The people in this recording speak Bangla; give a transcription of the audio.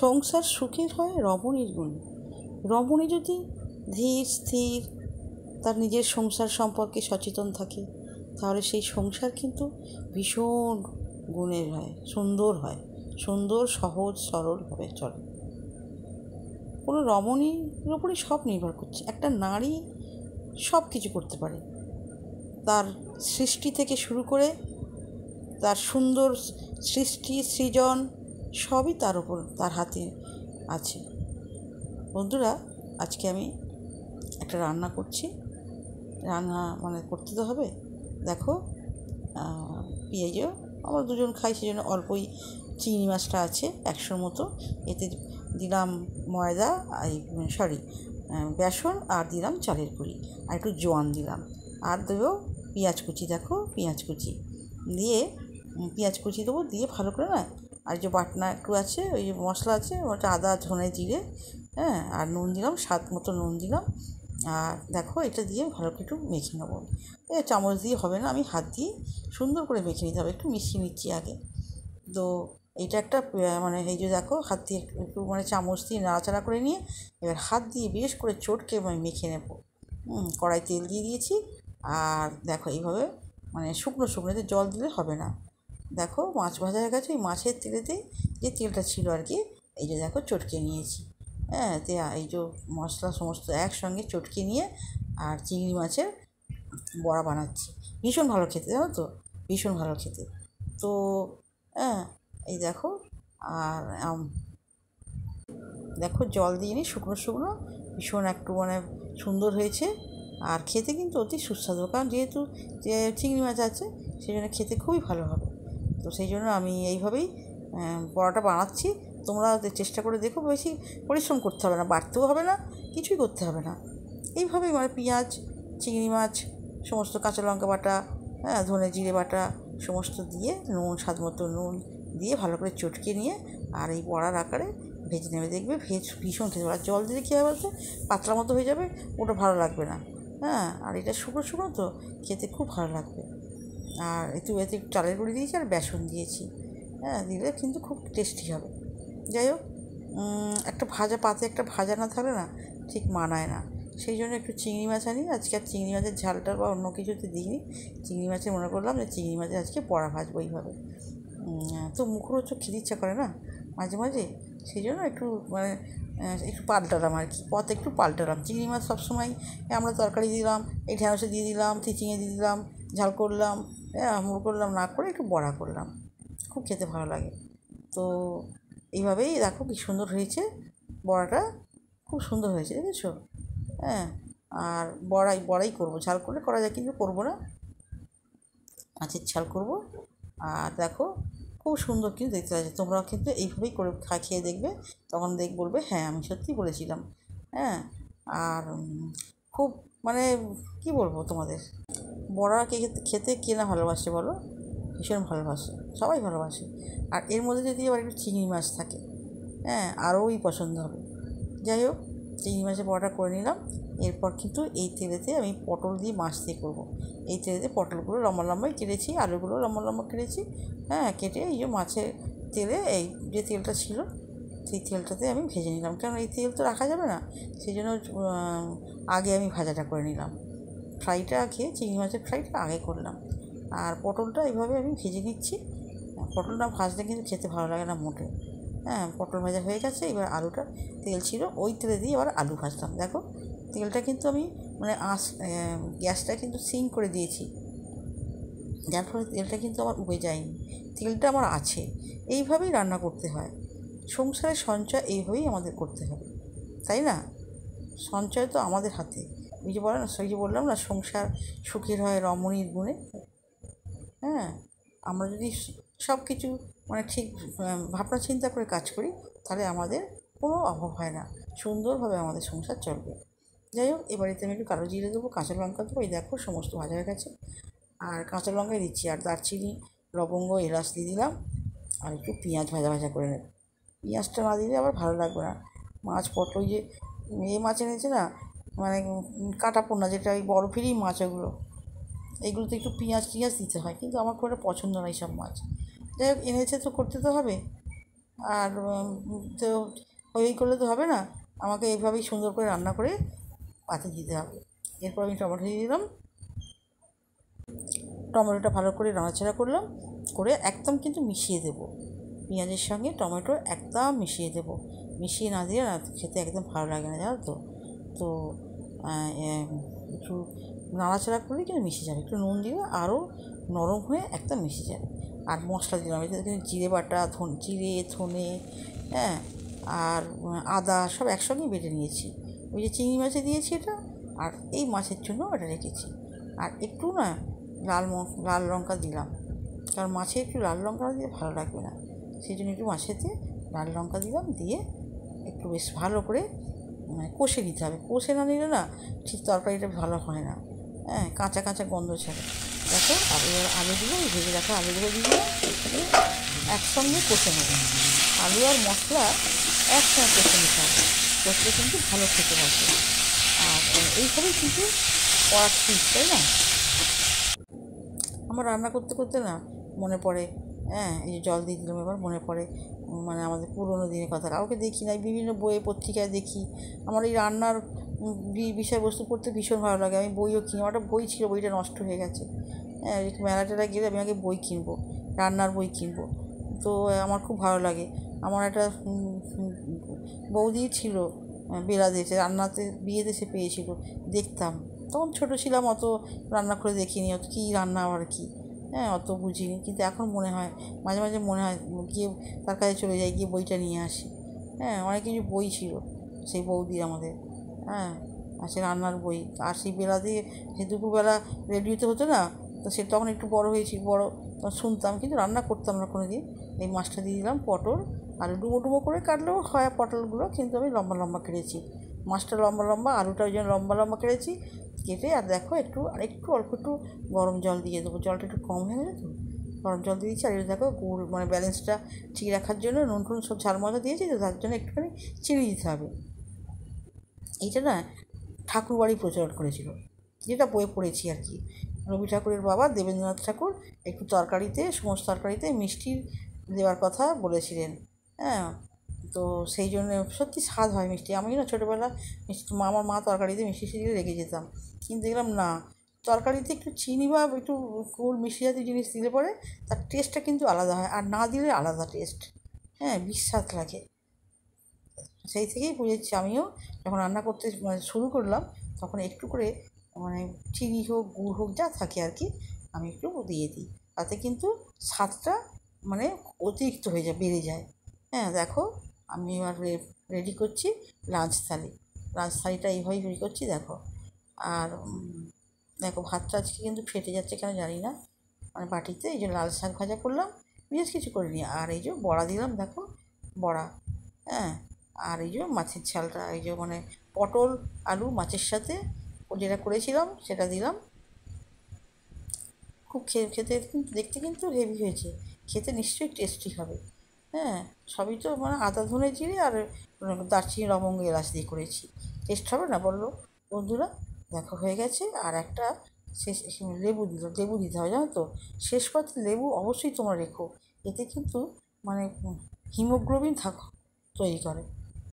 সংসার সুখের হয় রমণীর গুণে। রমণী যদি ধীর স্থির তার নিজের সংসার সম্পর্কে সচেতন থাকে, তাহলে সেই সংসার কিন্তু ভীষণ গুণের হয়, সুন্দর সহজ সরলভাবে চলে। কোনো রমণীর উপরই সব নির্ভর করছে। একটা নারী সব কিছু করতে পারে, তার সৃষ্টি থেকে শুরু করে তার সুন্দর সৃজন সবই তার হাতে আছে। বন্ধুরা, আজকে আমি একটা রান্না করছি। করতে তো হবে। দেখো, পেঁয়াজও আমরা দুজন খাই, সেজন্য অল্পই চিংড়ি মাছটা আছে 100 মতো। এতে দিলাম ময়দা, বেসন, আর দিলাম চালের গুঁড়ি, আর একটু জোয়ান দিলাম, আর দেবো পেঁয়াজ কুচি। দেখো, পেঁয়াজ কুচি দেবো, দিয়ে ভালো করে না, আর যে বাটনা একটু আছে, ওই যে মশলা আছে, ওটা আদা ধনে জিরে, আর নুন দিলাম, স্বাদ মতো নুন দিলাম। আর দেখো, এটা দিয়ে ভালো করে একটু মেখে নেবো। চামচ দিয়ে হবে না, আমি হাত দিয়ে সুন্দর করে মেখে নিতে হবে। একটু মিশিয়ে নিচ্ছি আগে। তো এইটা একটা এই যে দেখো, হাত দিয়ে একটু চামচ দিয়ে নাড়াচাড়া করে নিয়ে এবার হাত দিয়ে বেশ করে চটকে আমি মেখে নেব। কড়াই তেল দিয়ে দিয়েছি। আর দেখো, এইভাবে শুকনো এতে জল দিলে হবে না। দেখো, মাছ ভাজা হয়ে গেছে। ওই মাছের তেলেতেই যে তেলটা ছিল আর কি, এই যে দেখো চটকে নিয়েছি। এই যে মশলা সমস্ত একসঙ্গে চটকে নিয়ে আর চিংড়ি মাছের বড়া বানাচ্ছি। ভীষণ ভালো খেতে, জানো তো, ভীষণ ভালো খেতে। তো এই দেখো, আর দেখো জল দিয়ে নিই, শুকনো ভীষণ একটু সুন্দর হয়েছে। আর খেতে কিন্তু অতি সুস্বাদু, কারণ যেহেতু যে চিংড়ি মাছ আছে, সেই জন্য খেতে খুবই ভালো হবে। তো সেই জন্য আমি এইভাবেই বড়াটা বানাচ্ছি। তোমরা চেষ্টা করে দেখো, বেশি পরিশ্রম করতে হবে না, বাড়তেও হবে না, কিছুই করতে হবে না। এইভাবেই পেঁয়াজ, চিংড়ি মাছ, সমস্ত কাঁচা লঙ্কা বাটা, ধনে জিরে বাটা সমস্ত দিয়ে, নুন স্বাদ মতো নুন দিয়ে ভালো করে চটকে নিয়ে আর এই বড়ার আকারে ভেজে নেবে। দেখবে ভীষণ খেতে ভালো। জল দিলে কী হবে বলতে, পাতলা মতো হয়ে যাবে, ওটা ভালো লাগবে না। আর এটা শুকনো তো খেতে খুব ভালো লাগবে। আর এতে চালের গুঁড়ি দিয়েছি আর বেসন দিয়েছি। দিলে কিন্তু খুব টেস্টি হবে। যাই হোক, একটা ভাজা না থাকলে না ঠিক মানায় না। সেই জন্য একটু চিংড়ি মাছ আনি। আজকে আর চিংড়ি মাছের ঝালটা বা অন্য কিছুতে দিইনি। চিংড়ি মাছে মনে করলাম যে চিংড়ি মাছের আজকে বড়া ভাজবো এইভাবে। তো মুখরোচক খেতে ইচ্ছা করে না মাঝে মাঝে, সেই জন্য একটু একটু পাল্টালাম আর কি, পথ একটু পাল্টালাম। চিংড়ি মাছ সবসময় আমরা তরকারি দিলাম, এই ঢ্যাঁড়সে দিয়ে দিলাম, চিচিঙে দিয়ে দিলাম, ঝাল করলাম, করলাম না করে একটু বড়া করলাম, খুব খেতে ভালো লাগে। তো এইভাবেই দেখো কী সুন্দর হয়েছে বড়াটা, খুব সুন্দর হয়েছে, দেখেছো? আর বড়াই করবো, ঝাল করলে করা যায়, কিন্তু করবো না, মাছের ঝাল করবো। আর দেখো, খুব সুন্দর কিন্তু দেখতে লাগছে। তোমরাও কিন্তু এইভাবেই করে খেয়ে দেখবে, তখন বলবে হ্যাঁ, আমি সত্যিই বলেছিলাম। আর খুব কী বলবো তোমাদের, বড়া খেতে কে না ভালোবাসে বলো? ভীষণ ভালোবাসে, সবাই ভালোবাসে। আর এর মধ্যে যদি আবার একটু চিংড়ি মাছ থাকে, আরোই পছন্দ হবে। যাই হোক, চিংড়ি মাছের বড়াটা করে নিলাম। এরপর কিন্তু এই তেলেতে আমি পটল দিয়ে মাছ দিয়ে করবো। এই তেলেতে পটলগুলো লম্বা লম্বাই কেটেছি, আলুগুলো লম্বা লম্বা কেটেছি, কেটে এই যে মাছের তেলে, এই যে তেলটা ছিল সেই তেলটাতে আমি ভেজে নিলাম। কারণ এই তেল তো রাখা যাবে না, সেই জন্য আগে আমি ভাজাটা করে নিলাম। চিংড়ি মাছের ফ্রাইটা আগে করলাম। আর পটলটা এইভাবে আমি ভেজে নিচ্ছি। পটলটা ভাজলে কিন্তু খেতে ভালো লাগে না মোটে। পটল ভাজা হয়ে গেছে। এবার আলুটা, তেল ছিল ওই তেলে দিয়ে আবার আলু ভাজলাম। দেখো, তেলটা কিন্তু আমি গ্যাসটা কিন্তু সিং করে দিয়েছি, যার ফলে তেলটা কিন্তু আমার উবে যায়নি, তেলটা আমার আছে। এইভাবেই রান্না করতে হয়। সংসারের সঞ্চয় এইভাবেই আমাদের করতে হবে, তাই না? সঞ্চয় তো আমাদের হাতে। ওই যে বললাম না, সংসার সুখের হয় রমণীর গুণে। আমরা যদি সব কিছু ঠিক ভাবনা চিন্তা করে কাজ করি, তাহলে আমাদের কোনো অভাব হয় না, সুন্দরভাবে আমাদের সংসার চলবে। যাই হোক, এবারেতে আমি একটু কালো জিরে দেবো, কাঁচা লঙ্কা দেবো। এই দেখো, সমস্ত ভাজা হয়ে গেছে। আর কাঁচা লঙ্কাই দিচ্ছি, আর দারচিনি, লবঙ্গ, এলাচ দিয়ে দিলাম। আর একটু পেঁয়াজ ভাজা করে নেব। পেঁয়াজটা না দিলে আবার ভালো লাগবে না। পটল যে মাছ এনেছে না, কাটা পোনা, যেটা ওই বরফেরই মাছ, ওগুলো এইগুলোতে একটু পেঁয়াজ দিতে হয়, কিন্তু আমার খুব একটা পছন্দ নয় সব মাছ। যাই হোক, এনেছে তো করতে তো হবে। আর তো ওই করলে তো হবে না, আমাকে এইভাবেই সুন্দর করে রান্না করে পাতে দিতে হবে। এরপর আমি টমেটো দিয়ে দিলাম, টমেটোটা ভালো করে নাড়াচাড়া করলাম, করে একদম কিন্তু মিশিয়ে দেবো, পেঁয়াজের সঙ্গে টমেটো একদম মিশিয়ে দেবো। মিশিয়ে না দিয়ে না খেতে একদম ভালো লাগে না, জানো তো। তো একটু নাড়াচাড়া করলে কিন্তু মিশে যাবে, একটু নুন দিলে আরও নরম হয়ে একদম মিশে যাবে। আর মশলা দিলাম, এতে কিন্তু জিরে বাটা, জিরে, ধনে, হ্যাঁ, আর আদা সব একসঙ্গেই বেটে নিয়েছি। ওই যে চিংড়ি মাছে দিয়েছি এটা, আর এই মাছের জন্য এটা রেখেছি। আর একটু না লাল লঙ্কা দিলাম, কারণ মাছে একটু লাল লঙ্কা দিয়ে ভালো লাগবে না, সেই জন্য একটু মাছেতে লাল লঙ্কা দিলাম, দিয়ে একটু বেশ ভালো করে কষে নিতে হবে। কষে না নিলে না ঠিক তরকারিটা ভালো হয় না, হ্যাঁ, কাঁচা কাঁচা গন্ধ ছাড়ে। দেখো, আর এবার আলুগুলো, ভেজে রাখা আলুগুলো দিয়ে দিলাম, একসঙ্গে কষে নেবো। আলু আর মশলা একসঙ্গে কষে নিতে হবে, কষলে কিন্তু ভালো খেতে হবে। আর এইভাবেই কিন্তু করার ঠিক, তাই না? আমার রান্না করতে করতে না মনে পড়ে, হ্যাঁ, এই যে জল দিয়ে দিলাম, এবার মনে পড়ে মানে আমাদের পুরোনো দিনের কথা। কাউকে দেখি না, বিভিন্ন বইয়ে পত্রিকায় দেখি। আমার এই রান্নার বিষয়বস্তু পড়তে ভীষণ ভালো লাগে। আমি বইও কিনি, আমার একটা বই ছিল, বইটা নষ্ট হয়ে গেছে। হ্যাঁ, মেলা টেলা গেলে আমি আগে বই কিনবো, রান্নার বই কিনবো। তো আমার খুব ভালো লাগে। আমার একটা বৌদি ছিল বেড়াদেশে, রান্নাতে বিয়েতে সে পেয়েছিল, দেখতাম। তখন ছোটো ছিলাম, অত রান্না করে দেখিনি, অত কী রান্না আবার কী, হ্যাঁ, অত বুঝিনি। কিন্তু এখন মনে হয়, মাঝে মাঝে মনে হয় গিয়ে তার কাছে চলে যাই, গিয়ে বইটা নিয়ে আসি। হ্যাঁ, অনেক কিছু বই ছিল সেই বৌদির আমাদের, হ্যাঁ, আর সে রান্নার বই। আর সেই বেলাতে সে দুপুরবেলা রেডিওতে হতো না, তো সে তখন একটু বড় হয়েছি, তখন শুনতাম, কিন্তু রান্না করতাম না কোনো দিন। এই মাছটা দিয়ে দিলাম, পটল আর ডুমো ডুমো করে কাটলেও হয় পটলগুলো, কিন্তু আমি লম্বা লম্বা কেটেছি। মাছটা লম্বা লম্বা, আলুটা ওই জন্য লম্বা লম্বা কেটেছি, কেটে আর দেখো একটু অল্প একটু গরম জল দিয়ে দেবো, জলটা একটু কম হয়ে গেছে তো গরম জল দিয়ে দিচ্ছি। আর এটা দেখো গুড়, মানে ব্যালেন্সটা ঠিক রাখার জন্য নুন টুন সব ঝাল মশলা দিয়েছি, তো তার জন্য একটুখানি চিনি দিতে হবে। এইটা না ঠাকুরবাড়ি প্রচলন করেছিল, যেটা বইয়ে পড়েছি আর কি। রবি ঠাকুরের বাবা দেবেন্দ্রনাথ ঠাকুর একটু তরকারিতে, সমস্ত তরকারিতে মিষ্টি দেওয়ার কথা বলেছিলেন, হ্যাঁ। তো সেই জন্য সত্যি স্বাদ হয় মিষ্টি। আমি না ছোটোবেলা আমার মা তরকারিতে মিষ্টি দিলে রেখে যেতাম, কিন্তু দেখলাম না, তরকারিতে একটু চিনি বা একটু গুড় মিষ্টি জাতীয় জিনিস দিলে পরে তার টেস্টটা কিন্তু আলাদা হয়, আর না দিলে আলাদা টেস্ট, হ্যাঁ, বিস্বাদ লাগে। সেই থেকেই বুঝেছি আমিও, যখন রান্না করতে মানে শুরু করলাম, তখন একটু করে মানে চিনি হোক, গুড় হোক, যা থাকে আর কি, আমি একটু দিয়ে দিই। তাতে কিন্তু স্বাদটা মানে অতিরিক্ত হয়ে যায়, বেড়ে যায়। হ্যাঁ, দেখো, আমি এবার রেডি করছি লাঞ্চ থালি। লাঞ্চ থালিটা এইভাবেই রেডি করছি, দেখো। আর দেখো, ভাতটা আজকে কিন্তু ফেটে যাচ্ছে কেন জানি না, মানে বাটিতে এই যে লাল শাক ভাজা করলাম, বিশেষ কিছু করিনি। আর এই যে বড়া দিলাম, দেখো, বড়া, হ্যাঁ। আর এই যে মাছের ঝালটা, এই যে মানে পটল আলু মাছের সাথে যেটা করেছিলাম সেটা দিলাম। খুব খেতে কিন্তু, দেখতে কিন্তু হেভি হয়েছে, খেতে নিশ্চয়ই টেস্টি হবে। হ্যাঁ, সবই তো মানে আদা ধনে জিরে আর দারচিনি লবঙ্গ এলাচ দিয়ে করেছি, টেস্ট হবে না বললো বন্ধুরা? দেখো হয়ে গেছে। আর একটা শেষ লেবু দিতে হবে, জানো তো, শেষ পাতে লেবু অবশ্যই তোমরা রেখো, এতে কিন্তু মানে হিমোগ্লোবিন তৈরি করে।